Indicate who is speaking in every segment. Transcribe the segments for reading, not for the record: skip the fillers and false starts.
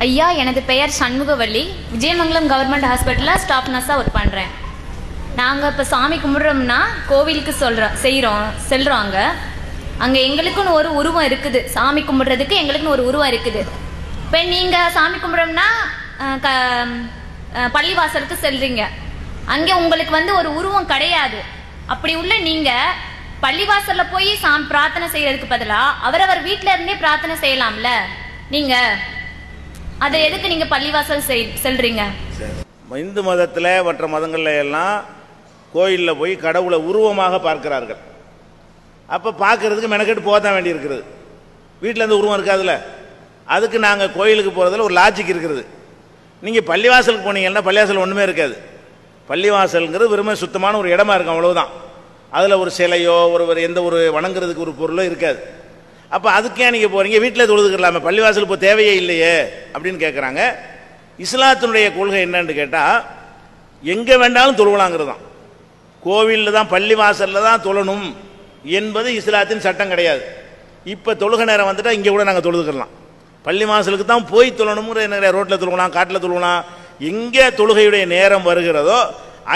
Speaker 1: ஐயா, எனது பெயர் சண்முகவல்லி. விஜயமங்கலம் கவர்மெண்ட் ஹாஸ்பிட்டலில் ஸ்டாஃப் நர்ஸாக ஒர்க் பண்ணுறேன். நாங்கள் இப்போ சாமி கும்பிட்றோம்னா கோவிலுக்கு செல்கிறோம். அங்கே எங்களுக்குன்னு ஒரு உருவம் இருக்குது. சாமி கும்பிட்றதுக்கு எங்களுக்குன்னு ஒரு உருவம் இருக்குது. இப்போ நீங்கள் சாமி கும்பிட்றோம்னா பள்ளிவாசலுக்கு செல்றீங்க. அங்கே உங்களுக்கு ஒரு உருவம் கிடையாது. அப்படி உள்ள நீங்கள் பள்ளிவாசலில் போய் பிரார்த்தனை செய்யறதுக்கு பதிலாக அவரவர் வீட்டில இருந்தே பிரார்த்தனை செய்யலாம்ல. நீங்கள் அதை எதுக்கு நீங்கள் பள்ளிவாசல் செல்றீங்க?
Speaker 2: இந்து மதத்தில் மற்ற மதங்களில் எல்லாம் கோயிலில் போய் கடவுளை உருவமாக பார்க்கிறார்கள். அப்போ பார்க்கறதுக்கு மெனக்கெட்டு போக தான் வேண்டி இருக்கிறது. வீட்டில் இருந்து உருவம் இருக்காதுல்ல. அதுக்கு நாங்கள் கோயிலுக்கு போகிறதுல ஒரு லாஜிக் இருக்கிறது. நீங்கள் பள்ளிவாசலுக்கு போனீங்கன்னா பள்ளிவாசல் ஒன்றுமே இருக்காது. பள்ளிவாசல்ங்கிறது வெறுமை சுத்தமான ஒரு இடமா இருக்கும், அவ்வளவுதான். அதில் ஒரு சிலையோ எந்த ஒரு வணங்குறதுக்கு ஒரு பொருளோ இருக்காது. அப்போ அதுக்கே நீங்கள் போகிறீங்க, வீட்டில் தொழுதுக்கலாமே, பள்ளிவாசல் இப்போ தேவையே இல்லையே அப்படின்னு கேட்குறாங்க. இஸ்லாத்தினுடைய கொள்கை என்னன்னு கேட்டால், எங்கே வேண்டாலும் தொழுவலாங்கிறது தான். கோவிலில் தான் பள்ளிவாசலில் தான் தொழணும் என்பது இஸ்லாத்தின் சட்டம் கிடையாது. இப்போ தொழுகை நேரம் வந்துட்டால் இங்கே கூட நாங்கள் தொழுதுக்கலாம். பள்ளிவாசலுக்கு தான் போய் தொழணுங்கிற என்ன, ரோட்டில் தொழுகலாம், காட்டில் தொழுகலாம். எங்கே தொழுகையுடைய நேரம் வருகிறதோ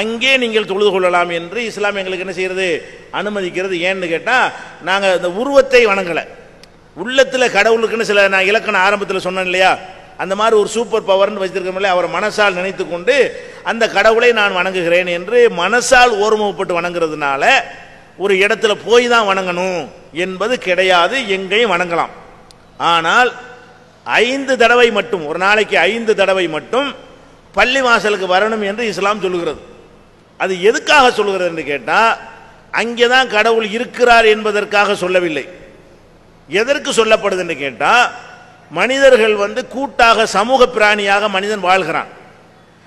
Speaker 2: அங்கே நீங்கள் தொழுது கொள்ளலாம் என்று இஸ்லாம் எங்களுக்கு என்ன செய்கிறது, அனுமதிக்கிறது. ஏன்னு கேட்டால், நாங்கள் இந்த உருவத்தை வணங்கலை. உள்ளத்தில் கடவுளுக்குன்னு சில நான் இலக்கண ஆரம்பத்தில் சொன்னேன் இல்லையா, அந்த மாதிரி ஒரு சூப்பர் பவர்னு வச்சிருக்கிறோம்ல, அவர் மனசால் நினைத்து கொண்டு அந்த கடவுளை நான் வணங்குகிறேன் என்று மனசால் ஓர்மப்பட்டு வணங்குறதுனால ஒரு இடத்துல போய் தான் வணங்கணும் என்பது கிடையாது. எங்கேயும் வணங்கலாம். ஆனால் 5 தடவை மட்டும், ஒரு நாளைக்கு 5 தடவை மட்டும் பள்ளிவாசலுக்கு வரணும் என்று இஸ்லாம் சொல்லுகிறது. அது எதுக்காக சொல்லுகிறது என்று கேட்டால், அங்கே தான் கடவுள் இருக்கிறார் என்பதற்காக சொல்லவில்லை. எதற்கு சொல்லப்படுது என்று கேட்டால், மனிதர்கள் கூட்டாக சமூக பிராணியாக மனிதன் வாழ்கிறான்.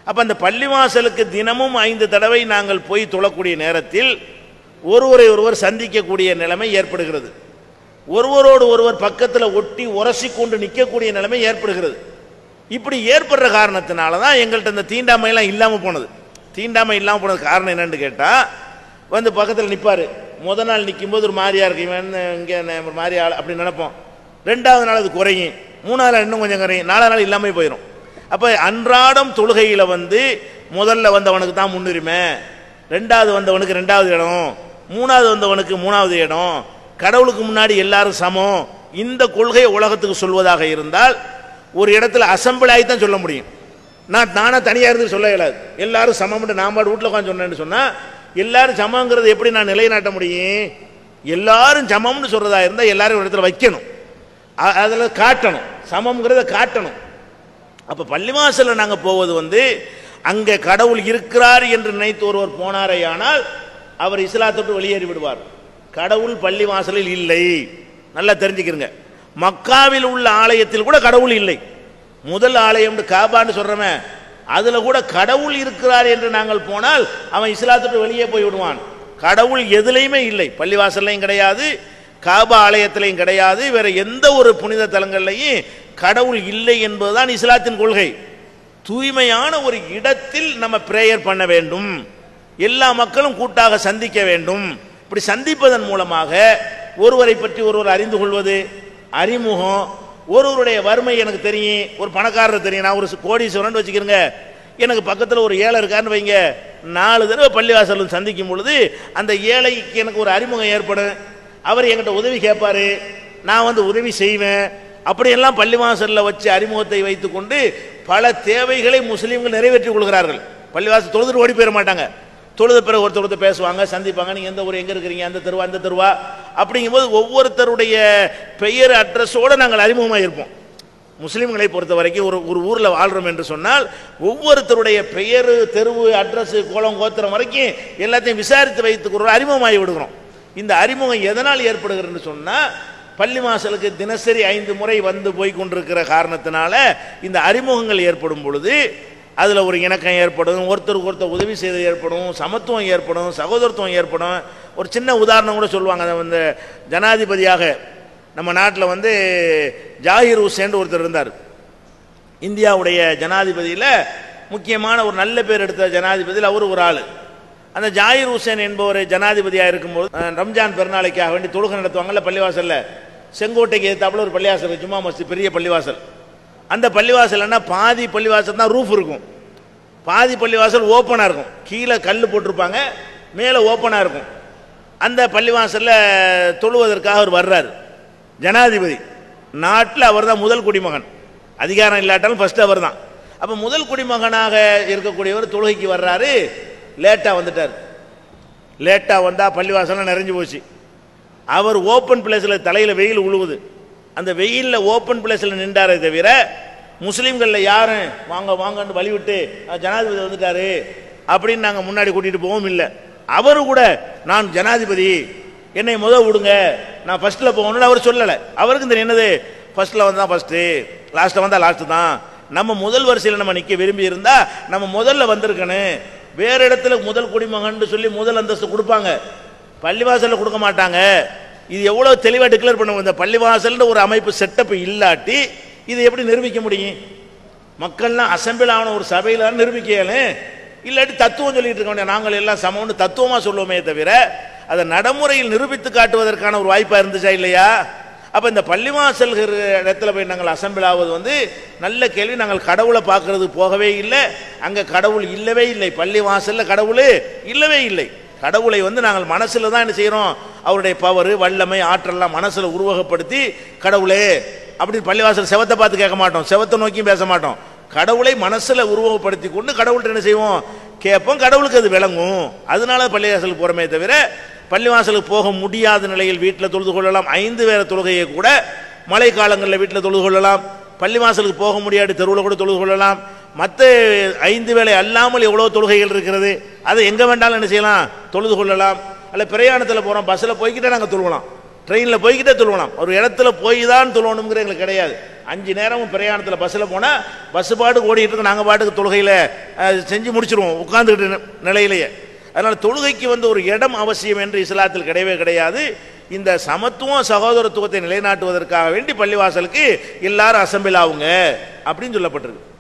Speaker 2: அப்போ அந்த பள்ளிவாசலுக்கு தினமும் 5 தடவை நாங்கள் போய் தொழக்கூடிய நேரத்தில் ஒருவரை ஒருவர் சந்திக்கக்கூடிய நிலைமை ஏற்படுகிறது. ஒருவரோடு ஒருவர் பக்கத்தில் ஒட்டி உரசி கொண்டு நிற்கக்கூடிய நிலைமை ஏற்படுகிறது. இப்படி ஏற்படுற காரணத்தினால தான் எங்கள்கிட்ட இந்த தீண்டாமையெல்லாம் இல்லாமல் போனது. தீண்டாமை இல்லாமல் போனது காரணம் என்னன்னு கேட்டால், பக்கத்தில் நிற்பார். முதல் நாள் நிற்கும்போது ஒரு மாதிரியா இருக்கு, இவன் இங்கே ஒரு மாதிரி ஆள் அப்படி நினைப்போம். 2வது நாள் அது குறையும், 3வது நாள் இன்னும் கொஞ்சம் குறையும், 4வது நாள் இல்லாமல் போயிடும். அப்போ அன்றாடம் தொழுகையில் முதல்ல வந்தவனுக்கு தான் முன்னுரிமை, 2வது வந்தவனுக்கு 2வது இடம், 3வது வந்தவனுக்கு 3வது இடம், கடவுளுக்கு முன்னாடி எல்லாரும் சமம். இந்த கொள்கையை உலகத்துக்கு சொல்வதாக இருந்தால் ஒரு இடத்துல அசம்பிள் ஆகி தான் சொல்ல முடியும். நானா தனியாக இருந்து சொல்ல இயலாது. எல்லாரும் சமம்னு நான் பாடு வீட்டில் உட்காந்து சொன்னேன்னு சொன்னால், எல்லாரும் சமங்கிறது எப்படி நான் நிலைநாட்ட முடியும்? எல்லாரும் சமம்னு சொல்றதா இருந்தால் எல்லாரும் ஒரு இடத்துல வைக்கணும், அதில் காட்டணும், சமம்ங்கிறத காட்டணும். அப்போ பள்ளிவாசலில் நாங்கள் போவது அங்கே கடவுள் இருக்கிறார் என்று நினைத்து ஒருவர் போனாரே ஆனால் அவர் இஸ்லாத்தோடு வெளியேறி விடுவார். கடவுள் பள்ளிவாசலில் இல்லை, நல்லா தெரிஞ்சுக்கிறங்க. மக்காவில் உள்ள ஆலயத்தில் கூட கடவுள் இல்லை. முதல் ஆலயம் காபான்னு சொல்றமே, அதுல கூட கடவுள் இருக்கிறார் என்று நாங்கள் போனால் அவன் இஸ்லாத்தோடு வெளியே போய் விடுவான். கடவுள் எதுலையுமே இல்லை, பள்ளிவாசல்லையும் கிடையாது, காபா ஆலயத்திலையும் கிடையாது, வேற எந்த ஒரு புனித தலங்கள்லையும் கடவுள் இல்லை என்பதுதான் இஸ்லாத்தின் கொள்கை. தூய்மையான ஒரு இடத்தில் நம்ம பிரேயர் பண்ண வேண்டும், எல்லா மக்களும் கூட்டாக சந்திக்க வேண்டும். இப்படி சந்திப்பதன் மூலமாக ஒருவரை பற்றி ஒருவர் அறிந்து கொள்வது, அறிமுகம். ஒருவருடைய வறுமை எனக்கு தெரியும், ஒரு பணக்காரர் தெரியும். நான் ஒரு கோடீஸ்வரன் வச்சுக்கிறேங்க, எனக்கு பக்கத்தில் ஒரு ஏழை இருக்காருன்னு வைங்க, 4 தடவை பள்ளிவாசல் சந்திக்கும் பொழுது அந்த ஏழைக்கு எனக்கு ஒரு அறிமுகம் ஏற்படும். அவர் என்கிட்ட உதவி கேட்பாரு, நான் உதவி செய்வேன். அப்படியெல்லாம் பள்ளிவாசலில் வச்சு அறிமுகத்தை வைத்துக் கொண்டு பல தேவைகளை முஸ்லீம்கள் நிறைவேற்றிக் கொள்கிறார்கள். பள்ளிவாசல் தொழுதுட்டு ஓடி போயிட மாட்டாங்க. தொழுத பிறகு ஒருத்தர் பேசுவாங்க, சந்திப்பாங்க. நீங்கள் எந்த ஊர், எங்கே இருக்கிறீங்க, அந்த தெருவா அந்த தெருவா அப்படிங்கும்போது ஒவ்வொருத்தருடைய பெயர் அட்ரஸோடு நாங்கள் அறிமுகமாக இருப்போம். முஸ்லீம்களை பொறுத்த வரைக்கும் ஒரு ஊரில் வாழ்கிறோம் என்று சொன்னால் ஒவ்வொருத்தருடைய பெயர், தெருவு, அட்ரஸ், கோலம், கோத்திரம் வரைக்கும் எல்லாத்தையும் விசாரித்து வைத்துக்கிறோம், அறிமுகமாகி விடுகிறோம். இந்த அறிமுகம் எதனால் ஏற்படுகிறதுன்னு சொன்னால், பள்ளிவாசலுக்கு தினசரி 5 முறை போய் கொண்டிருக்கிற காரணத்தினால இந்த அறிமுகங்கள் ஏற்படும் பொழுது அதில் ஒரு இணக்கம் ஏற்படும், ஒருத்தருக்கு ஒருத்தர் உதவி செய்வது ஏற்படும், சமத்துவம் ஏற்படும், சகோதரத்துவம் ஏற்படும். ஒரு சின்ன உதாரணம் கூட சொல்லுவாங்க. அந்த ஜனாதிபதியாக நம்ம நாட்டில் ஜாகிர் ஹுசேன் ஒருத்தர் இருந்தார். இந்தியாவுடைய ஜனாதிபதியில் முக்கியமான ஒரு நல்ல பேர் எடுத்த ஜனாதிபதியில் அவர் ஒரு ஆள். அந்த ஜாகிர் ஹுசேன் என்பவர் ஜனாதிபதியாக இருக்கும்போது ரம்ஜான் பெருநாளைக்காக வேண்டி தொழுகை நடத்துவாங்கல்ல பள்ளிவாசலில். செங்கோட்டைக்கு எதிர்த்தாப்புல ஒரு பள்ளிவாசல், ஜும்மா மஸ்ஜித், பெரிய பள்ளிவாசல். அந்த பள்ளிவாசல் என்ன, பாதி பள்ளிவாசல் தான் ரூஃப் இருக்கும், பாதி பள்ளிவாசல் ஓப்பனாக இருக்கும், கீழே கல் போட்டிருப்பாங்க, மேலே ஓப்பனாக இருக்கும். அந்த பள்ளிவாசலில் தொழுவதற்காக அவர் வர்றார். ஜனாதிபதி நாட்டில் அவர் தான் முதல் குடிமகன், அதிகாரம் இல்லாட்டாலும் ஃபர்ஸ்ட் அவர் தான். அப்போ முதல் குடிமகனாக இருக்கக்கூடியவர் தொழுகைக்கு வர்றாரு. லேட்டாக வந்துட்டார். லேட்டாக வந்தால் பள்ளிவாசலாம் நிறைஞ்சு போச்சு. அவர் ஓப்பன் பிளேஸில் தலையில் வெயில் உழுவுது, அந்த வெயிலில் ஓப்பன் பிளேஸில் நின்றாரே தவிர முஸ்லீம்களில் யாரும் வாங்க வாங்கன்னு வழிவிட்டு ஜனாதிபதி வந்துட்டாரு அப்படின்னு நாங்கள் முன்னாடி கூட்டிகிட்டு போவோம் இல்லை. அவரு கூட நான் ஜனாதிபதி என்னை விடுங்க நான் ஃபர்ஸ்ட்டில் போகணும்னு அவர் சொல்லலை. அவருக்கு இந்த என்னது, ஃபர்ஸ்ட்டில் வந்தால் ஃபர்ஸ்ட்டு, லாஸ்ட்டில் வந்தால் லாஸ்ட்டு தான். நம்ம முதல் வரிசையில் நம்ம நிற்க விரும்பி இருந்தால் நம்ம முதல்ல வந்திருக்கணும். வேறு இடத்துல முதல் குடிமகன் சொல்லி முதல் அந்தஸ்து கொடுப்பாங்க, பள்ளிவாசலில் கொடுக்க மாட்டாங்க. இது எவ்வளோ தெளிவாக டிக்ளேர் பண்ணுவோம். இந்த பள்ளிவாசல்னு ஒரு அமைப்பு செட்டப் இல்லாட்டி இதை எப்படி நிரூபிக்க முடியும்? மக்கள்லாம் அசம்பிள் ஆன ஒரு சபையில் நிரூபிக்கணும். இல்லாட்டி தத்துவம் சொல்லிட்டு இருக்க வேண்டிய நாங்கள் எல்லாம் சமம்னு தத்துவமாக சொல்லுவோமே தவிர அதை நடைமுறையில் நிரூபித்து காட்டுவதற்கான ஒரு வாய்ப்பாக இருந்துச்சா இல்லையா? அப்போ இந்த பள்ளிவாசல் இடத்துல போய் நாங்கள் அசம்பிள் ஆவது நல்ல கேள்வி. நாங்கள் கடவுளை பார்க்கறது போகவே இல்லை, அங்கே கடவுள் இல்லவே இல்லை, பள்ளிவாசலில் கடவுள் இல்லவே இல்லை. கடவுளை நாங்கள் மனசில் தான் என்ன செய்கிறோம், அவருடைய பவர் வல்லமை ஆற்றல்லாம் மனசில் உருவகப்படுத்தி கடவுளே அப்படின்னு பள்ளிவாசல் செவத்தை பார்த்து கேட்க மாட்டோம், செவத்தை நோக்கியும் பேச மாட்டோம். கடவுளை மனசில் உருவகப்படுத்தி கொண்டு கடவுள்கிட்ட என்ன செய்வோம், கேட்போம். கடவுளுக்கு அது விளங்கும். அதனால பள்ளிவாசலுக்கு போகிறோமே தவிர பள்ளிவாசலுக்கு போக முடியாத நிலையில் வீட்டில் தொழுது கொள்ளலாம். 5 வேற தொழுகையை கூட மழை காலங்களில் வீட்டில் தொழுது கொள்ளலாம். பள்ளிவாசலுக்கு போக முடியாத தெருவில் கூட தொழுது கொள்ளலாம். மற்ற 5 வேளை அல்லாமல் எவ்வளோ தொழுகைகள் இருக்கிறது, அதை எங்கே வேண்டாலும் என்ன செய்யலாம், தொழுது கொள்ளலாம். அல்ல பிரயாணத்தில் போகிறோம், பஸ்ஸில் போய்கிட்டே நாங்கள் தொழுவலாம், ட்ரெயினில் போய்கிட்டே தொழுவலாம். ஒரு இடத்துல போய் தான் தொழுவணுங்கிற எங்களுக்கு கிடையாது. 5 நேரமும் பிரயாணத்தில் பஸ்ஸில் போனால் பஸ் பாட்டுக்கு ஓடிட்டு இருக்கு, நாங்கள் பாட்டுக்கு தொழுகையில் செஞ்சு முடிச்சிருவோம் உட்காந்துக்கிட்டு நிலையிலேயே. அதனால் தொழுகைக்கு ஒரு இடம் அவசியம் என்று இஸ்லாத்தில் கிடையவே கிடையாது. இந்த சமத்துவம் சகோதரத்துவத்தை நிலைநாட்டுவதற்காக வேண்டி பள்ளிவாசலுக்கு எல்லாரும் அசம்பிள் ஆகுங்க அப்படின்னு சொல்லப்பட்டிருக்கு.